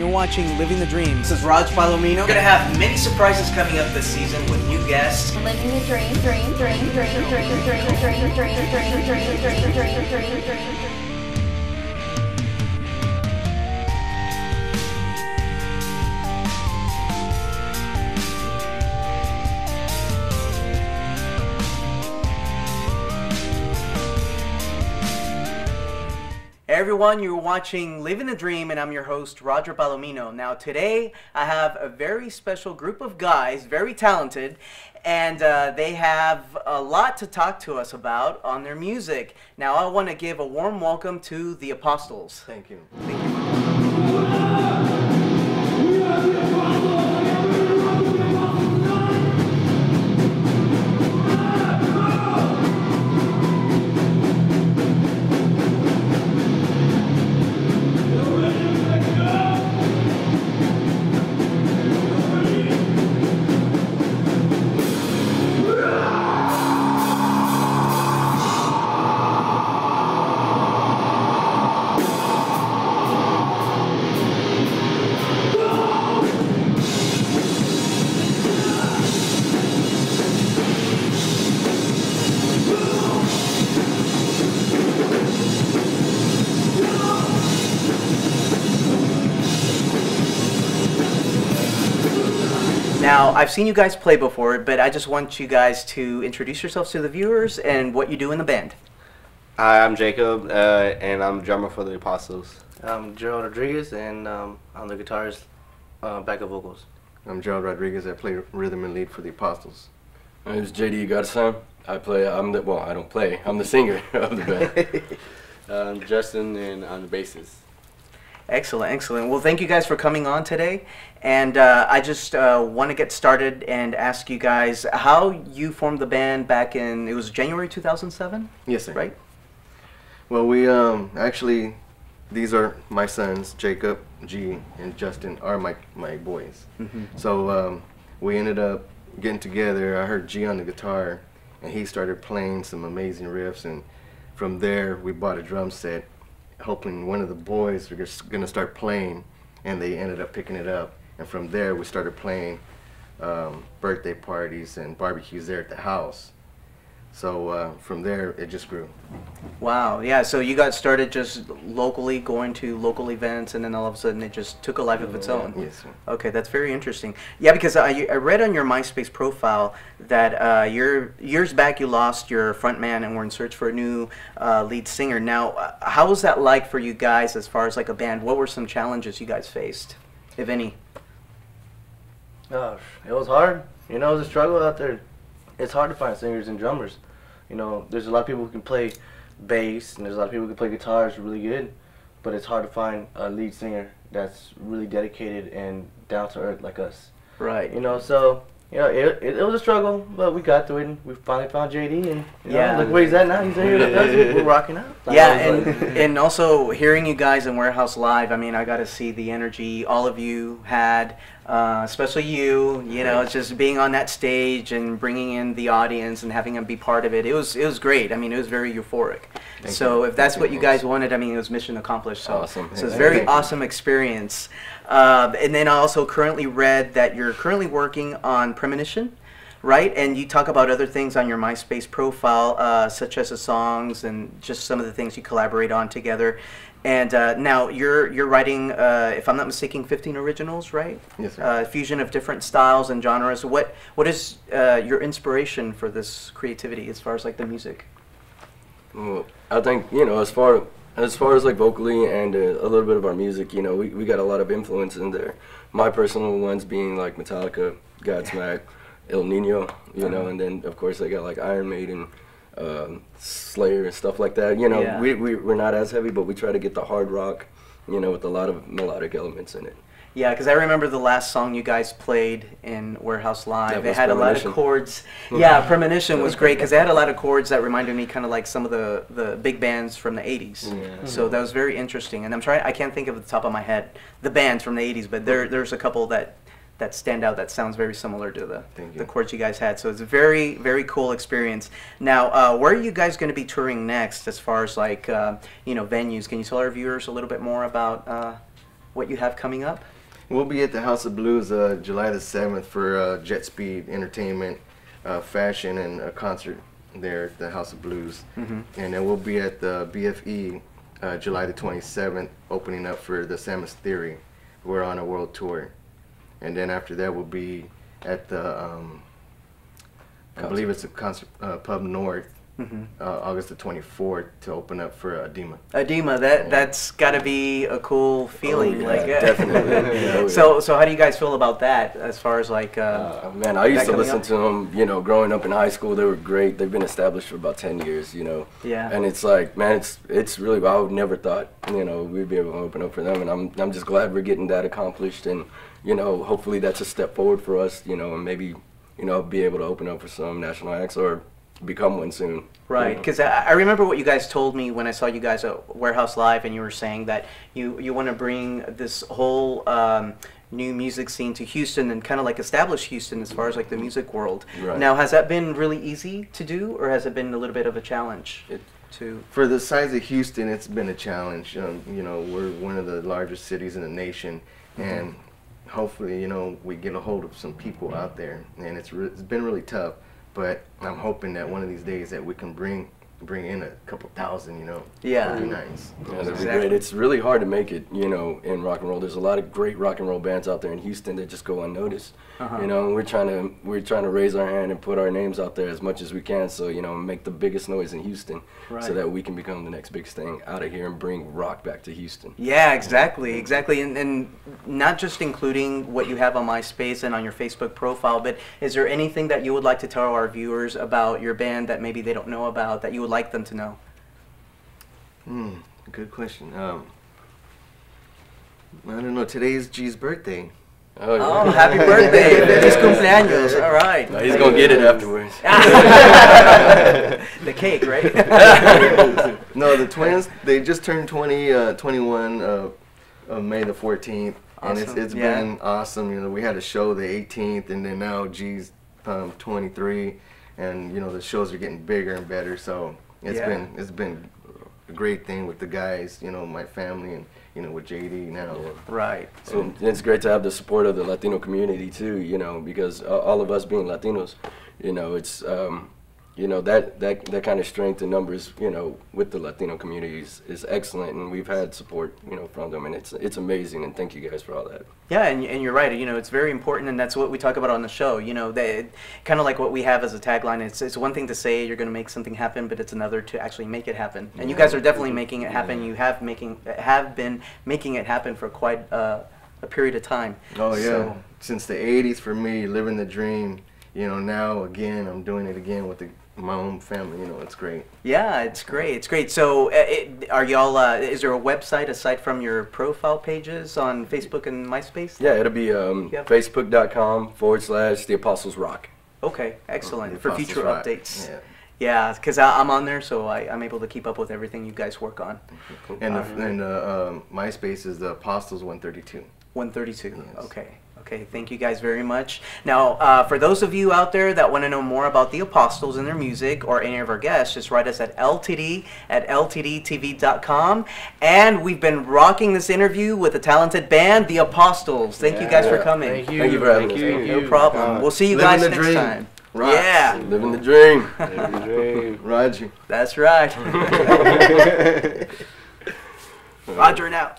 You're watching Living the Dream. This is Raj Palomino. We're going to have many surprises coming up this season with new guests. Living the dream, dream, dream, dream, dream, dream, dream, dream, dream, dream, dream, dream, dream, dream. Hey everyone, you're watching Living the Dream, and I'm your host, Roger Palomino. Now today, I have a very special group of guys, very talented, and they have a lot to talk to us about on their music. Now I want to give a warm welcome to the Apostles. Thank you. Thank you. Now, I've seen you guys play before, but I just want you guys to introduce yourselves to the viewers and what you do in the band. Hi, I'm Jacob, and I'm drummer for the Apostles. I'm Gerald Rodriguez, and I'm the guitarist, backup vocals. I'm Gerald Rodriguez. I play rhythm and lead for the Apostles. My name is JD Garza. I don't play. I'm the singer of the band. I'm Justin, and I'm the bassist. Excellent, excellent. Well, thank you guys for coming on today. And I just want to get started and ask you guys how you formed the band back in, it was January 2007? Yes, sir. Right? Well, we actually, these are my sons, Jacob, G, and Justin are my boys. Mm-hmm. So we ended up getting together. I heard G on the guitar, and he started playing some amazing riffs. And from there, we bought a drum set, hoping one of the boys were going to start playing, and they ended up picking it up. And from there, we started playing birthday parties and barbecues there at the house. So from there, it just grew. Wow, yeah, so you got started just locally, going to local events, and then all of a sudden it just took a life of its own. Yes, sir. Okay, that's very interesting. Yeah, because I read on your MySpace profile that years back you lost your front man and were in search for a new lead singer. Now, how was that like for you guys as far as like a band? What were some challenges you guys faced, if any? Gosh, it was hard. You know, it was a struggle out there. It's hard to find singers and drummers. You know, there's a lot of people who can play bass, and there's a lot of people who can play guitars really good, but it's hard to find a lead singer that's really dedicated and down to earth like us. Right. You know, so you know, it was a struggle, but we got through it, and we finally found JD, and you know, look where he's at now. He's here with us. We're rocking out. Yeah, and also hearing you guys in Warehouse Live, I mean, I got to see the energy all of you had, especially you know, just being on that stage and bringing in the audience and having them be part of it. It was great. I mean, it was very euphoric. So if that's what you guys wanted, I mean, it was mission accomplished. So, awesome. So it's a very awesome experience. And then I also currently read that you're currently working on Premonition, right? And you talk about other things on your MySpace profile, such as the songs and just some of the things you collaborate on together. And now you're writing, if I'm not mistaken, 15 originals, right? Yes, sir. Fusion of different styles and genres. What is your inspiration for this creativity as far as like the music? Well, I think, you know, as far as like vocally and a little bit of our music, you know, we got a lot of influence in there. My personal ones being like Metallica, Godsmack, El Nino, you know, and then of course I got like Iron Maiden, Slayer and stuff like that. You know, Yeah. we're not as heavy, but we try to get the hard rock, you know, with a lot of melodic elements in it. Yeah, because I remember the last song you guys played in Warehouse Live. That It had a lot of Premonition. chords. Yeah, Premonition was great because it had a lot of chords that reminded me kind of like some of the big bands from the 80s. Yeah. So that was very interesting. And I can't think of at the top of my head the bands from the 80s, but there's a couple that stand out that sounds very similar to the chords you guys had. So it's a very, very cool experience. Now, where are you guys going to be touring next as far as like, you know, venues? Can you tell our viewers a little bit more about what you have coming up? We'll be at the House of Blues July the 7th for Jet Speed Entertainment, fashion, and a concert there at the House of Blues. And then we'll be at the BFE July the 27th, opening up for the Samus Theory. We're on a world tour. And then after that, we'll be at the, I believe it's a concert, Pub North, August the 24th, to open up for Edema. Edema, that's got to be a cool feeling. yeah, like definitely. So how do you guys feel about that? As far as like, man, I used to listen to them. You know, growing up in high school, they were great. They've been established for about 10 years. You know. Yeah. And it's like, man, it's really. I would never thought, you know, we'd be able to open up for them, and I'm just glad we're getting that accomplished, and you know, hopefully that's a step forward for us. You know, and maybe, you know, be able to open up for some national acts or become one soon. right, because I remember what you guys told me when I saw you guys at Warehouse Live, and you were saying that you want to bring this whole new music scene to Houston and kind of like establish Houston as far as like the music world. Right. Now, has that been really easy to do, or has it been a little bit of a challenge to? For the size of Houston, it's been a challenge. You know, we're one of the largest cities in the nation, and hopefully, you know, we get a hold of some people out there, and it's been really tough. But I'm hoping that one of these days that we can bring in a couple thousand, you know. Yeah. That'd be nice. Yeah, that'd be Exactly. great. It's really hard to make it, you know, in rock and roll. There's a lot of great rock and roll bands out there in Houston that just go unnoticed. You know, and we're trying to raise our hand and put our names out there as much as we can, so you know, make the biggest noise in Houston, Right. so that we can become the next biggest thing out of here and bring rock back to Houston. Yeah, exactly, and not just including what you have on MySpace and on your Facebook profile, but is there anything that you would like to tell our viewers about your band that maybe they don't know about that you would like them to know? Good question. I don't know. Today's G's birthday. Oh, yeah. Oh, happy birthday! Feliz cumpleaños! All right. No, he's gonna get it afterwards. The cake, right? No, the twins, they just turned 21 May the 14th. And Awesome. it's Yeah. been awesome. You know, we had a show the 18th, and then now G's 23, and you know the shows are getting bigger and better. So it's Yeah. been a great thing with the guys. You know, my family, and you know with JD now. Right. So it's great to have the support of the Latino community too, you know, because all of us being Latinos, you know, it's you know, that kind of strength in numbers, you know, with the Latino communities is excellent, and we've had support, you know, from them, and it's amazing, and thank you guys for all that. Yeah, and you're right. You know, it's very important, and that's what we talk about on the show. You know, kind of like what we have as a tagline. It's one thing to say you're going to make something happen, but it's another to actually make it happen. And you guys are definitely making it happen. You have been making it happen for quite a period of time. Oh yeah, So, since the '80s for me, living the dream. You know, now again, I'm doing it again with my own family. You know, it's great. yeah, it's great. It's great. So, are y'all? Is there a website aside from your profile pages on Facebook and MySpace? Yeah, it'll be Yep. facebook.com/The Apostles Rock. Okay, excellent. The For Apostles future Rock. updates. Yeah. Yeah, because I'm on there, so I'm able to keep up with everything you guys work on. And MySpace is the Apostles 132. 132. Yes. Okay. Okay. Thank you guys very much. Now, for those of you out there that want to know more about the Apostles and their music, or any of our guests, just write us at ltd@ltdtv.com. And we've been rocking this interview with a talented band, the Apostles. Thank you guys for coming. Thank you. Thank you for having us. No problem. We'll see you Living guys the next dream. time. Rocks. Yeah, Living the dream. Roger. that's right. Roger and out.